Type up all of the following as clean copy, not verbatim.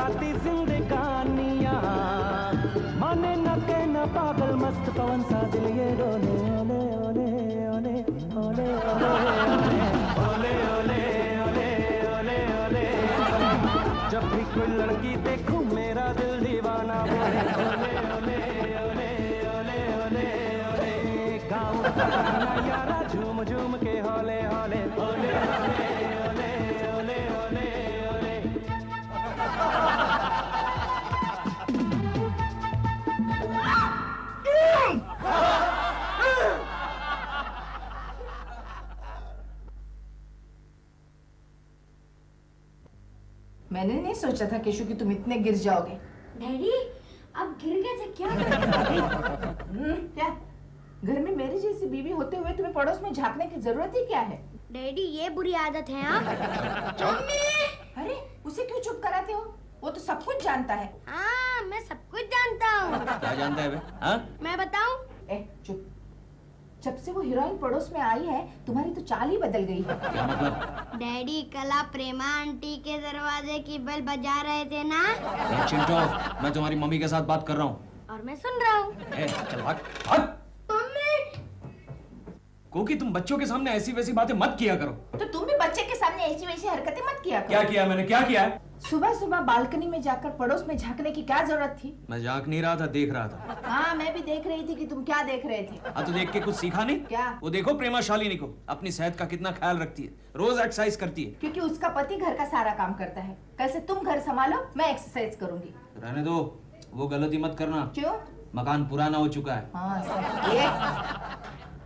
जाती जिंदगानियां, माने न कहना पागल मस्त पवन सा दिल ये डोले, ओले ओले ओले ओले ओले ओले ओले ओले ओले ओले। जब भी कोई लड़की देखूं मेरा दिल दीवाना बोले, ओले ओले ओले ओले ओले ओले। गाँव का गाना यारा झूम झूम के होले होले, ओले ओले ओले ओले ओले ओले। मैंने नहीं सोचा था केशु कि तुम इतने गिर जाओगे। डैडी अब गिर गए थे क्या? क्या घर में मेरी जैसी बीवी होते हुए तुम्हें पड़ोस में झांकने की जरूरत ही क्या है? डैडी ये बुरी आदत है। हाँ अरे उसे क्यों चुप कराते हो? वो तो सब कुछ जानता है। हाँ मैं सब कुछ जानता हूँ। क्या जानता है बे? हाँ? मैं बताऊँ? चुप। जब से वो हीरोइन पड़ोस में आई है तुम्हारी तो चाल ही बदल गई है। क्या मतलब? डैडी कल आप प्रेमा आंटी के दरवाजे की बेल बजा रहे थे ना? चिंटू, मैं तुम्हारी मम्मी के साथ बात कर रहा हूँ। और मैं सुन रहा हूँ। चल भाग भाग। क्योंकि तुम बच्चों के सामने ऐसी वैसी बातें मत किया करो। तो तुम भी बच्चे के सामने ऐसी वैसी हरकतें मत किया करो। क्या किया मैंने? क्या किया है? सुबह सुबह बालकनी में जाकर पड़ोस में झांकने की क्या जरूरत थी? मैं झांक नहीं रहा था, देख रहा था। हाँ मैं भी देख रही थी कि तुम क्या देख रहे थे। हाँ तो देख के कुछ सीखा नहीं? क्या? वो देखो प्रेमा शालिनी को, अपनी सेहत का कितना ख्याल रखती है, रोज एक्सरसाइज करती है। क्योंकि उसका पति घर का सारा काम करता है। कल से तुम घर संभालो, मैं एक्सरसाइज करूंगी। रहने दो, वो गलती मत करना। क्यों? मकान पुराना हो चुका है। हाँ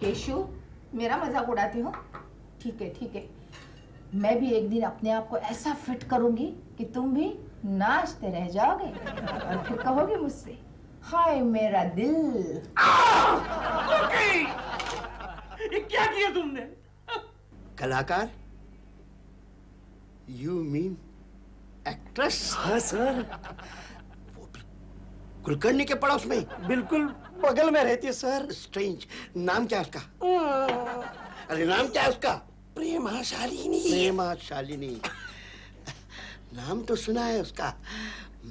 केशु मेरा मजाक उड़ाती हो? ठीक है ठीक है, मैं भी एक दिन अपने आप को ऐसा फिट करूंगी कि तुम भी नाचते रह जाओगे और फिर कहोगे मुझसे हाय मेरा दिल। ये क्या किया तुमने? कलाकार? You mean actress? हाँ सर। कुलकर्णी के पड़ोस में? बिल्कुल बगल में रहती है सर। स्ट्रेंज। नाम क्या है उसका? अरे नाम क्या है उसका? प्रेमा शालिनी। प्रेमा शालिनी। नाम तो सुना है उसका,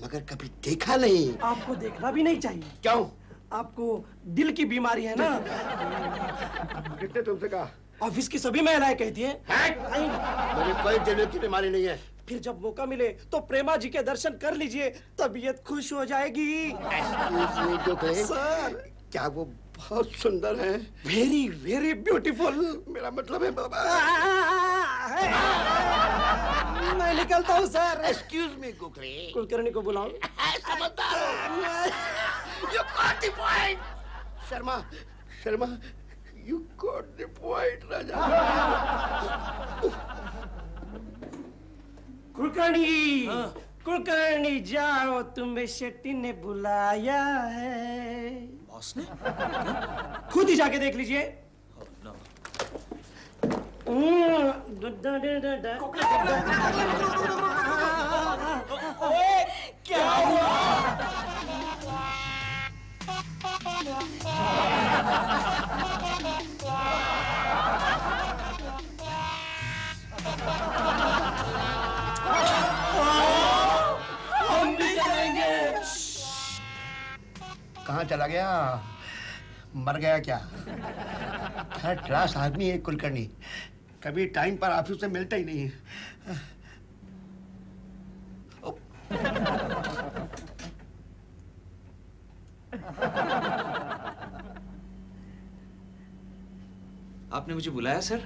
मगर कभी देखा नहीं। आपको देखना भी नहीं चाहिए। क्यों? आपको दिल की बीमारी है ना? किसने तुमसे कहा? ऑफिस की सभी महिलाएं कहती हैं। मुझे कोई दिल की बीमारी नहीं है। फिर जब मौका मिले तो प्रेमा जी के दर्शन कर लीजिए, तबीयत खुश हो जाएगी। सर क्या वो बहुत सुंदर है? Very very beautiful. मेरा मतलब है बाबा। मैं निकलता हूँ सर। एक्सक्यूज मी कुलकर्णी को बुलाओ। समझदार। You got the point. Sharma Sharma you got the point राजा। कुलकर्णी। हाँ। कुलकर्णी जाओ, तुम्हें शेट्टी ने बुलाया है। बॉस ने? खुद ही जाके देख लीजिए। क्या हुआ? कहाँ चला गया? मर गया क्या? थर्ड क्लास आदमी है कुलकर्णी, कभी टाइम पर ऑफिस से मिलता ही नहीं है। आपने मुझे बुलाया सर?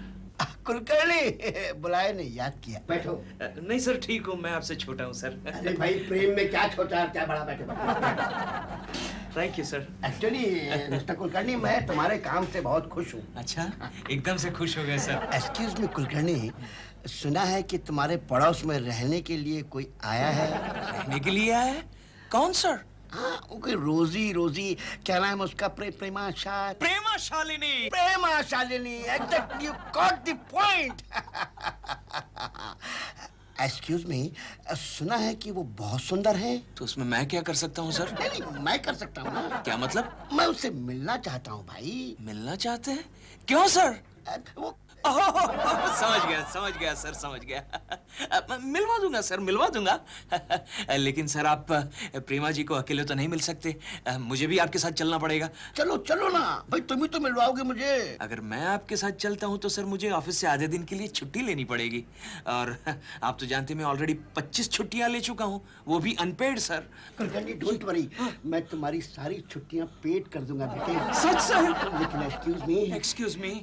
कुलकर्णी बुलाया नहीं, याद किया। बैठो। नहीं सर ठीक हूँ, मैं आपसे छोटा हूँ सर। अरे भाई प्रेम में क्या छोटा क्या बड़ा, बैठो। Thank you sir. Actually mister Kulkarni मैं तुम्हारे काम से बहुत खुश हूँ। अच्छा, एकदम से खुश हो गए सर। एक्सक्यूज मी कुलकर्णी, सुना है कि तुम्हारे पड़ोस में रहने के लिए कोई आया है। रहने के लिए आया है? कौन सर? हाँ कोई रोजी क्या नाम है उसका? Prema Shalini. Prema Shalini, exactly, you got the point. Excuse me, सुना है कि वो बहुत सुंदर है। तो उसमें मैं क्या कर सकता हूँ सर? नहीं मैं कर सकता हूँ ना। क्या मतलब? मैं उससे मिलना चाहता हूँ भाई। मिलना चाहते हैं? क्यों सर? वो समझ गया सर, समझ गया। मिलवा दूंगा सर, मिलवा दूंगा। लेकिन सर आप प्रेमा जी को अकेले तो नहीं मिल सकते, मुझे भी आपके साथ चलना पड़ेगा। चलो चलो ना भाई, तुम ही तो मिलवाओगे मुझे। अगर मैं आपके साथ चलता हूं तो सर मुझे ऑफिस से आधे दिन के लिए छुट्टी लेनी पड़ेगी, और आप तो जानते हैं मैं ऑलरेडी 25 छुट्टियां ले चुका हूं, वो भी unpaid sir. Kulkarni don't worry, मैं तुम्हारी सारी छुट्टियां पेड कर दूंगा बेटे। सच सर? लेकिन एक्सक्यूज मी,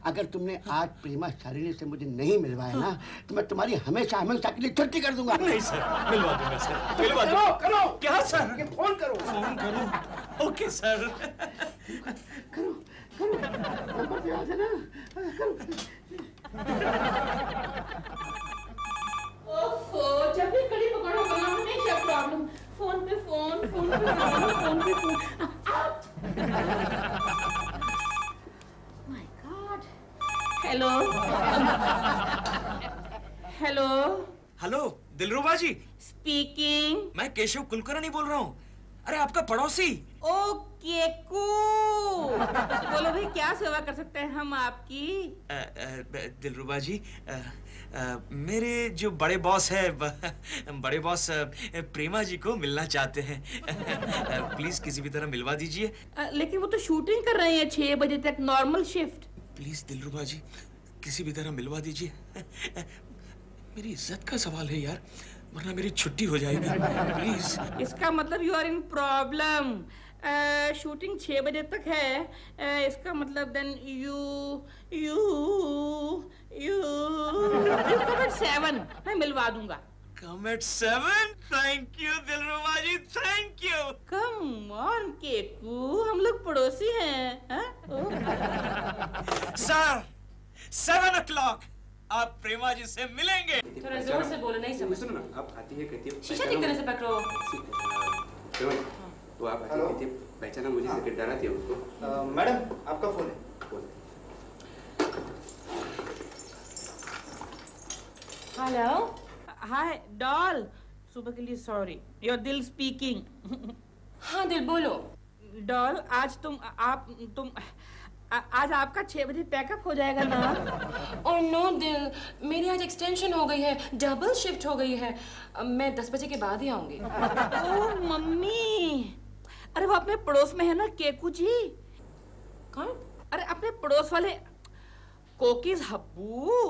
अगर तुमने आज प्रेमा शालिनी से मुझे नहीं मिलवाया ना तो मैं तुम्हारी हमेशा हमेशा के लिए छुट्टी कर दूंगा। नहीं सर, मिलवा दूंगा सर, मिलवा दूंगा। करो क्या सर? फोन करो। फोन करूं? Okay sir. करो नंबर पे आ जाना। करो। ओफो, जब भी कड़ी पकड़ो वहाँ हमेशा प्रॉब्लम। फोन पे phone. My god. Hello Dilruba ji, speaking. मैं केशव कुलकर्णी बोल रहा हूँ। अरे आपका पड़ोसी। ओके बोलो भाई, क्या सेवा कर सकते हैं हम आपकी? दिलरुबा जी, मेरे जो बड़े बॉस है, बड़े बॉस प्रेमा जी को मिलना चाहते हैं। प्लीज किसी भी तरह मिलवा दीजिए। लेकिन वो तो शूटिंग कर रहे हैं 6 बजे तक, नॉर्मल शिफ्ट। प्लीज दिलरुबा जी, किसी भी तरह मिलवा दीजिए। मेरी इज्जत का सवाल है यार, वरना मेरी छुट्टी हो जाएगी। प्लीज। इसका मतलब you are in problem. Shooting 6 बजे तक है, इसका मतलब देन यू कम एट 7। मैं मिलवा दूंगा। Come at 7? Thank you Dilruba ji, thank you. Come on Keku, हम लोग पड़ोसी हैं। सर 7 o'clock आप प्रेमा जी से मिलेंगे। थोड़ा जोर से बोलो, नहीं समझ। सुनो ना, आप आती है कहती है शीशा ठीक तरह से पकड़ो। तो आप आती है कहती है पहचाना मुझे, जैकेट डाला थी उसको। मैडम आपका फोन है। हेलो। हाय डॉल, सुबह के लिए सॉरी। योर दिल स्पीकिंग। हाँ दिल बोलो। डॉल, आज आज आपका 6 बजे पैकअप हो जाएगा ना? और नो दिल, मेरी आज एक्सटेंशन हो गई है, डबल शिफ्ट हो गई है। मैं 10 बजे के बाद ही आऊंगी। ओह मम्मी, अरे वो अपने पड़ोस में है ना केकू जी। कौन? अरे अपने पड़ोस वाले कोकीज हब्बू।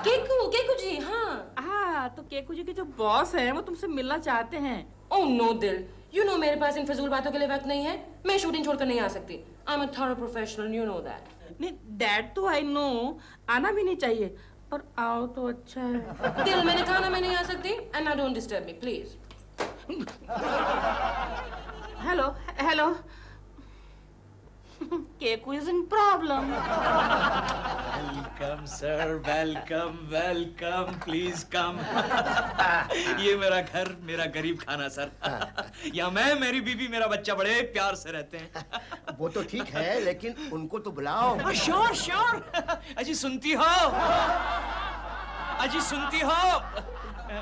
केकू जी। हाँ तो केकू जी के जो बॉस हैं वो तुमसे मिलना चाहते हैं। ओह नो दिल, यू नो मेरे पास इन फजूल बातों के लिए वक्त नहीं है। मैं शूटिंग छोड़कर नहीं आ सकती। I am a thorough professional, you know that. नहीं, दैट तो आई नो, आना भी नहीं चाहिए, पर आओ तो अच्छा है। दिल, मैंने कहा ना मैं नहीं आ सकती, and now don't disturb me please. Hello Keku is in problem. Welcome sir, welcome, please come. ये मेरा घर, मेरा गरीब खाना सर। यहाँ मैं, मेरी बीवी, मेरा बच्चा बड़े प्यार से रहते हैं। वो तो ठीक है, लेकिन उनको तो बुलाओ। श्योर। अजी सुनती हो?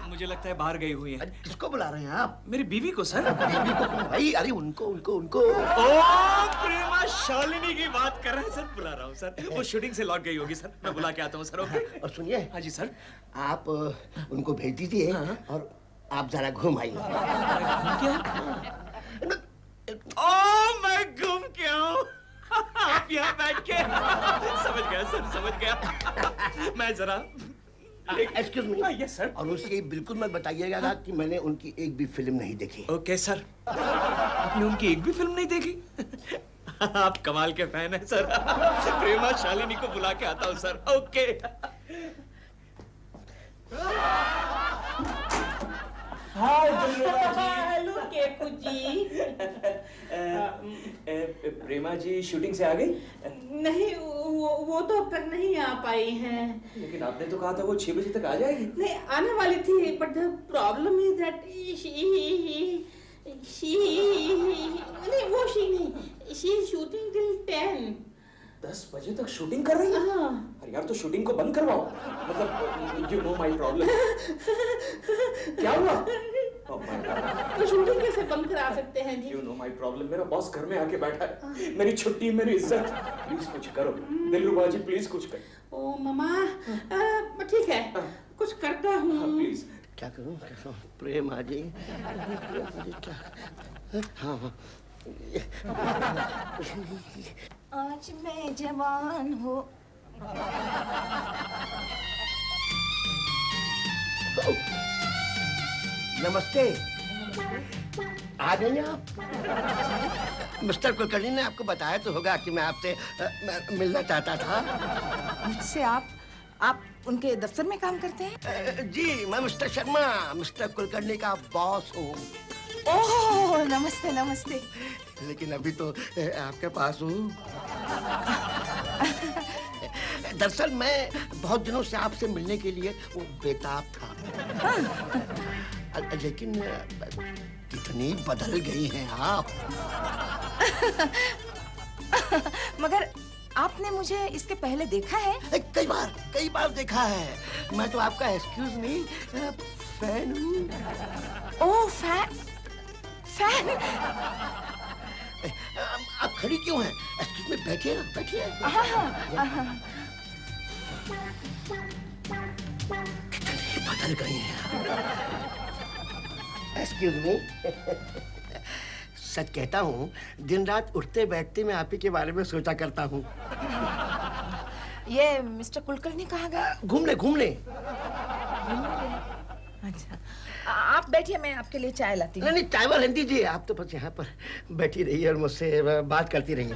मुझे लगता है बाहर गई हुई है। किसको बुला रहे हैं आप? मेरी बीवी को सर। बीवी को क्यों भाई? अरे उनको। ओ प्रेमा शालिनी की बात कर रहे हैं सर, बुला रहा हूँ सर। वो शूटिंग से लौट गई होगी सर, मैं बुला के आता हूँ सर। ओके। और सुनिए। हाँ जी सर। आप उनको भेज दीजिए और आप जरा घूम आइए। मैं घूम के आऊँ? आप यहाँ बैठ के? समझ गया सर, समझ गया। मैं जरा एक्सक्यूज मी। Yes sir. और उसकी बिल्कुल मत बताइएगा कि मैंने उनकी एक भी फिल्म नहीं देखी। Okay sir. आपने उनकी एक भी फिल्म नहीं देखी? आप कमाल के फैन हैं सर। प्रेमा शालिनी को बुला के आता हूँ sir. Okay. Hi hello Keku ji. Prema ji shooting से आ गई? नहीं, वो तो अब तक नहीं आ पाई हैं। लेकिन आपने तो कहा था वो 6 बजे तक आ जाएगी। नहीं, आने वाली थी, but the problem is that she is shooting till 10। 10 बजे तक शूटिंग कर रही है? हाँ। अरे यार तो शूटिंग को बंद करवाओ। मतलब यू नो माय प्रॉब्लम। क्या हुआ? तो शूटिंग कैसे बंद करा सकते हैं जी? You know my problem. मेरा बॉस घर में आके बैठा है, मेरी छुट्टी, मेरी इज्जत। प्लीज कुछ करो दिलरुबा जी, प्लीज कुछ करो। ओ मामा, ठीक है, कुछ करता हूँ। प्लीज। क्या करूँ? प्रेमा जी, क्या? हाँ हाँ। आज मैं जवान हूँ। नमस्ते। आ गई आप? मिस्टर कुलकर्णी ने आपको बताया तो होगा कि मैं आपसे मिलना चाहता था। मुझसे आप उनके दफ्तर में काम करते हैं? जी, मैं मिस्टर शर्मा, मिस्टर कुलकर्णी का बॉस हूँ। ओह, नमस्ते नमस्ते। लेकिन अभी तो आपके पास हूँ। दरअसल मैं बहुत दिनों से आपसे मिलने के लिए वो बेताब था। हाँ। लेकिन कितनी बदल गई हैं आप। मगर आपने मुझे इसके पहले देखा है? कई बार देखा है। मैं तो आपका एक्सक्यूज मी फैन हूँ। ओह, फैन? आप खड़ी क्यों हैं? एक्सक्यूज मी, बैठिए ना, बैठिए। कितनी बदल गई हैं। Excuse me. सच कहता हूँ, दिन रात उठते बैठते मैं आप ही के बारे में सोचा करता हूँ। ये मिस्टर कुलकर्णी कहाँ गए? घूमने। अच्छा, आप बैठिए, मैं आपके लिए चाय लाती हूँ। नहीं, चाय वाला दीजिए। आप तो बस यहाँ पर बैठी रहिए और मुझसे बात करती रहिए।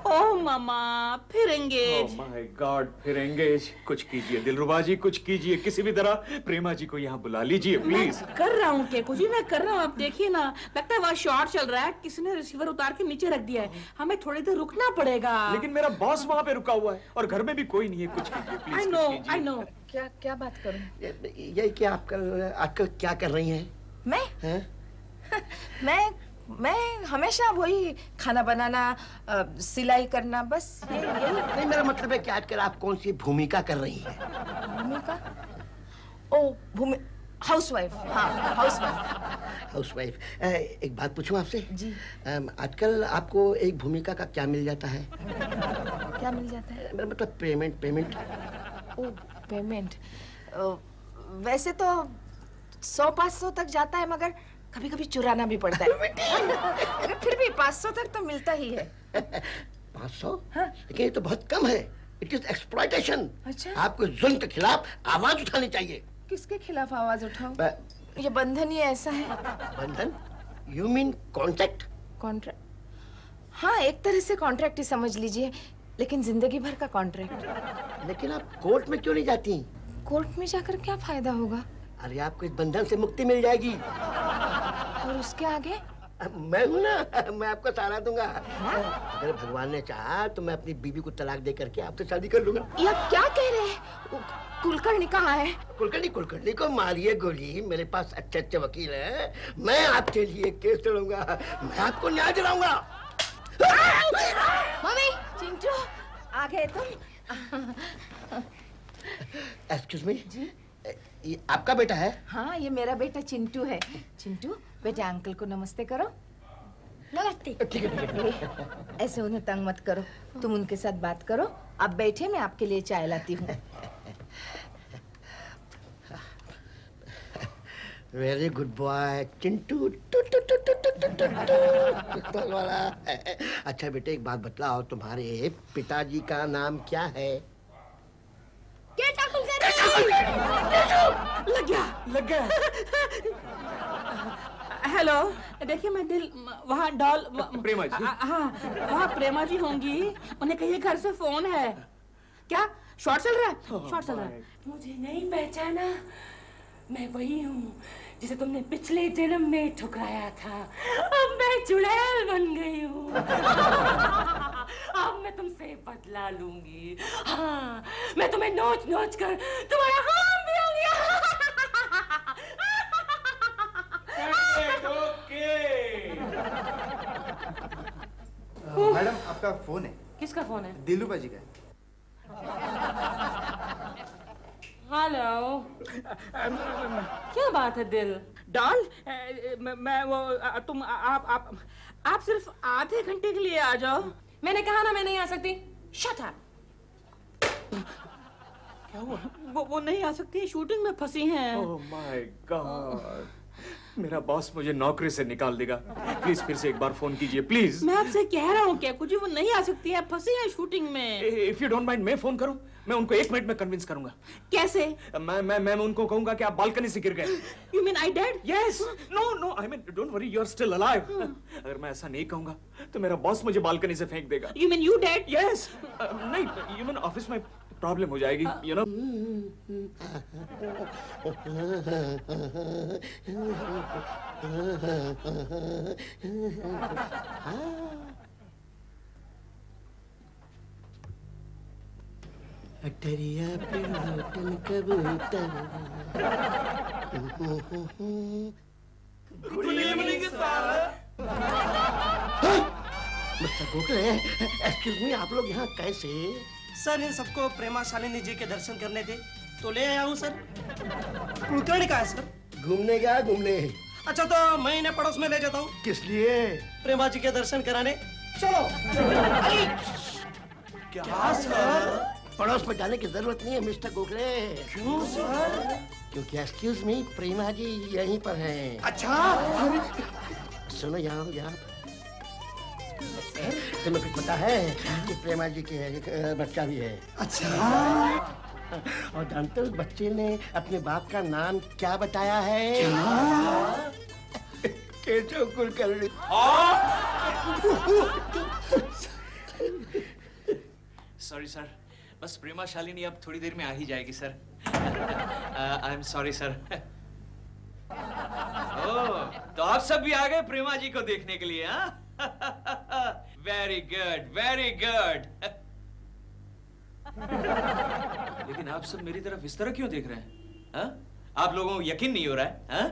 ओह मामा, फिर एंगेज। ओह माय गॉड, फिर एंगेज। कुछ कीजिए दिलरुबा जी, कुछ कीजिए। किसी भी तरह प्रेमा जी को यहाँ बुला लीजिए प्लीज। कर रहा हूँ केकू जी, मैं कर रहा हूँ। आप देखिए ना, लगता है वहाँ शॉट चल रहा है, किसी ने रिसीवर उतार के नीचे रख दिया है। हमें थोड़ी देर रुकना पड़ेगा। लेकिन मेरा बॉस वहाँ पे रुका हुआ है और घर में भी कोई नहीं है। कुछ कीजिए प्लीज। I know। क्या बात करूं? यही कि आप आजकल क्या कर रही हैं? मैं? मैं हमेशा वही खाना बनाना, सिलाई करना, बस यही। नहीं, मेरा मतलब है कि आजकल आप कौन सी भूमिका कर रही हैं? भूमिका? ओ, हाउसवाइफ। हाँ, हाउसवाइफ। एक बात पूछूं आपसे? जी। आजकल आपको एक भूमिका का क्या मिल जाता है? क्या मिल जाता है? मेरा मतलब पेमेंट। ओ, पेमेंट। वैसे तो 100-500 तक जाता है, मगर कभी कभी चुराना भी पड़ता है। अरे फिर भी 500 तक तो मिलता ही है। 500? हाँ। लेकिन ये तो बहुत कम है। It is exploitation. अच्छा। आपको जुल्म के खिलाफ आवाज उठानी चाहिए। किसके खिलाफ आवाज उठाऊं? ये बंधन ही ऐसा है। बंधन? You mean contract? कॉन्ट्रैक्ट? हाँ, एक तरह से कॉन्ट्रैक्ट ही समझ लीजिए, लेकिन जिंदगी भर का कॉन्ट्रैक्ट। लेकिन आप कोर्ट में क्यों नहीं जाती? कोर्ट में जाकर क्या फायदा होगा? अरे आपको इस बंधन से मुक्ति मिल जाएगी। और उसके आगे? मैं हूँ ना, मैं आपको सहारा दूंगा। अगर भगवान ने चाहा तो मैं अपनी बीवी को तलाक दे करके आपसे शादी कर लूंगा। ये क्या कह रहे हैं? कुलकर्णी कहाँ है? कुलकर्णी को मारिए गोली। मेरे पास अच्छे वकील हैं। मैं आपके लिए केस लड़ूंगा। मैं आपको न्याय दिलाऊंगा। मम्मी, चिंटू, आ गए तुम? एक्सक्यूज मी जी, ये आपका बेटा है? हाँ, ये मेरा बेटा चिंटू है। चिंटू, बेटे अंकल को नमस्ते करो। नमस्ते। ठीक है। ऐसे उन्हें तंग मत करो, तुम उनके साथ बात करो। आप बैठे, मैं आपके लिए चाय लाती हूँ। Very good boy Chintu. वाला। अच्छा बेटे, एक बात बतलाओ, तुम्हारे पिताजी का नाम क्या है? लग गया। हेलो, देखिए मैं वहाँ डॉल प्रेमा जी। हाँ, वहाँ प्रेमा जी होंगी। उन्हें कहिए घर से फोन है। क्या शॉट चल रहा है? शॉट चल रहा है। मुझे नहीं पहचाना? मैं वही हूँ जिसे तुमने पिछले जन्म में ठुकराया था। अब मैं चुड़ैल बन गई हूँ। अब मैं तुमसे बदला लूंगी। हाँ, मैं तुम्हें नोच नोच कर तुम्हारा काम भी हो गया। मैडम, आपका फोन है। किसका फोन है? दिलरुबा जी का। हेलो। क्या बात है दिल? डॉल, मैं वो तुम आप सिर्फ आधे घंटे के लिए आ जाओ। मैंने कहा ना मैं नहीं आ सकती। Shut up. क्या हुआ? वो नहीं आ सकती, शूटिंग में फंसी हैं। ओह माय गॉड, मेरा बॉस मुझे नौकरी से निकाल देगा। प्लीज फिर से एक बार फोन कीजिए प्लीज। मैं आपसे कह रहा हूँ क्या कुछ, वो नहीं आ सकती है, फंसी है शूटिंग में। इफ यू डोंट माइंड मैं फोन करूं? मैं उनको 1 मिनट में कन्विंस करूंगा। कैसे? मैं उनको कहूंगा कि आप बालकनी से गिर गए। You mean I dead? Yes. No, I mean don't worry, you're still alive. अगर मैं ऐसा नहीं कहूंगा तो मेरा बॉस मुझे बालकनी से फेंक देगा। You mean you dead? Yes. नहीं, you mean ऑफिस में प्रॉब्लम हो जाएगी, you know. अटरिया पे लौटन कबूतर। मिस्टर गोखले, एक्सक्यूज मी, आप लोग यहाँ कैसे? सर इन सबको प्रेमा शालिनी जी के दर्शन करने थे तो ले आया हूँ सर। कुलकर्णी का है सर। घूमने गया घूमने? अच्छा तो मैं इन्हें पड़ोस में ले जाता हूँ। किस लिए? प्रेमा जी के दर्शन कराने। चलो। क्या सर? पड़ोस में जाने की जरूरत नहीं है मिस्टर गोखले। क्यों सर? क्योंकि एक्सक्यूज मी, प्रेमा जी यहीं पर हैं। अच्छा। सुनो यहाँ तुम्हें कुछ पता है कि प्रेमा जी के बच्चा भी है? अच्छा। और जानते हो उस बच्चे ने अपने बाप का नाम क्या बताया है? केशव कुलकर्णी। सॉरी सर, बस प्रेमा शालिनी अब थोड़ी देर में आ ही जाएगी sir. I am sorry sir. Oh, तो आप सब भी आ गए प्रेमा जी को देखने के लिए? हाँ, वेरी गुड, वेरी गुड। लेकिन आप सब मेरी तरफ इस तरह क्यों देख रहे हैं? हाँ? आप लोगों को यकीन नहीं हो रहा है? हाँ?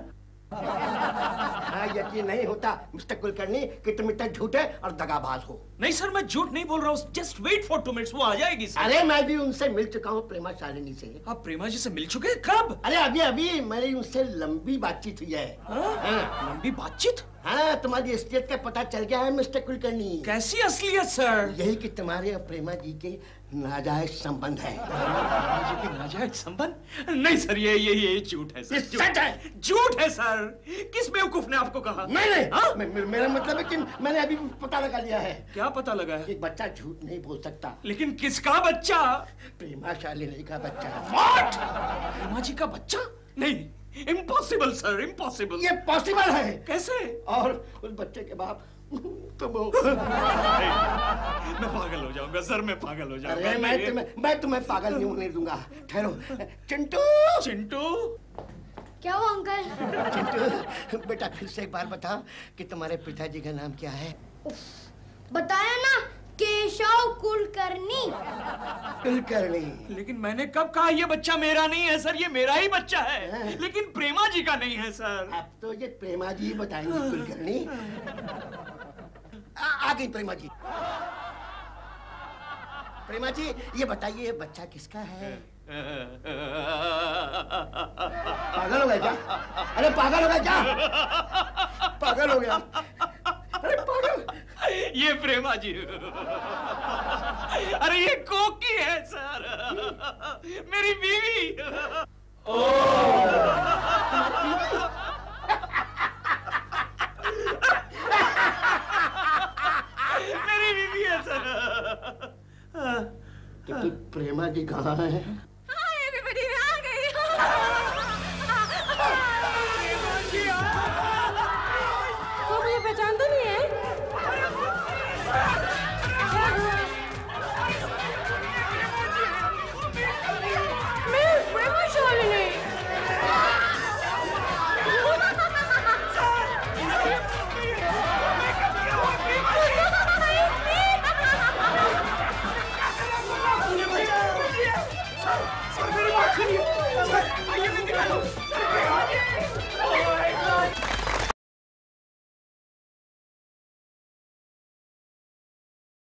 हाँ, यकीन नहीं होता मिस्टर कुलकर्णी कि तुम इतना झूठे और दगाबाज हो। नहीं सर, मैं झूठ नहीं बोल रहा हूँ। जस्ट वेट फॉर 2 मिनट्स, वो आ जाएगी सर। अरे मैं भी उनसे मिल चुका हूँ, प्रेमा शालिनी से। आप प्रेमा जी से मिल चुके हैं? कब? अरे अभी मेरी उनसे लंबी बातचीत हुई है। हाँ? लंबी बातचीत? हाँ, तुम्हारी असलियत का पता चल गया है मिस्टर कुलकर्णी। कैसी असलियत सर? यही कि तुम्हारे और प्रेमा जी के नाजायज संबंध है। प्रेमा जी के नाजायज संबंध? नहीं सर, ये झूठ है सर। सच है। झूठ है सर। किस बेवकूफ ने आपको कहा? नहीं, मेरा मतलब है कि मैंने अभी पता लगा लिया है। क्या पता लगा है? एक बच्चा झूठ नहीं बोल सकता। लेकिन किसका बच्चा? प्रेमा शालिनी का बच्चा। What? प्रेमा जी का बच्चा? नहीं, इम्पॉसिबल सर, इम्पॉसिबल। ये पॉसिबल है। कैसे? और उस बच्चे के बाप तुम हो। मैं पागल हो जाऊंगा सर, मैं पागल हो जाऊंगा। अरे मैं तुम्हें पागल नहीं होने दूंगा। ठहरो। चिंटू। क्या हुआ अंकल? चिंटू बेटा, फिर से एक बार बता कि तुम्हारे पिताजी का नाम क्या है? बताया ना, केशव कुलकर्णी। कुलकर्णी। लेकिन मैंने कब कहा ये बच्चा मेरा नहीं है सर? ये मेरा ही बच्चा है, लेकिन प्रेमा जी का नहीं है सर। अब तो ये प्रेमा जी बताएंगी कुलकर्णी। आ गई प्रेमा जी। प्रेमा जी, ये बताइए ये बच्चा किसका है? पागल हो गया क्या? अरे पागल हो गया क्या? पागल हो गया? अरे पागल। ये प्रेमा जी। अरे ये कोकी है सर, मेरी बीवी। मेरी बीवी है सर। तो प्रेमा जी कहाँ है?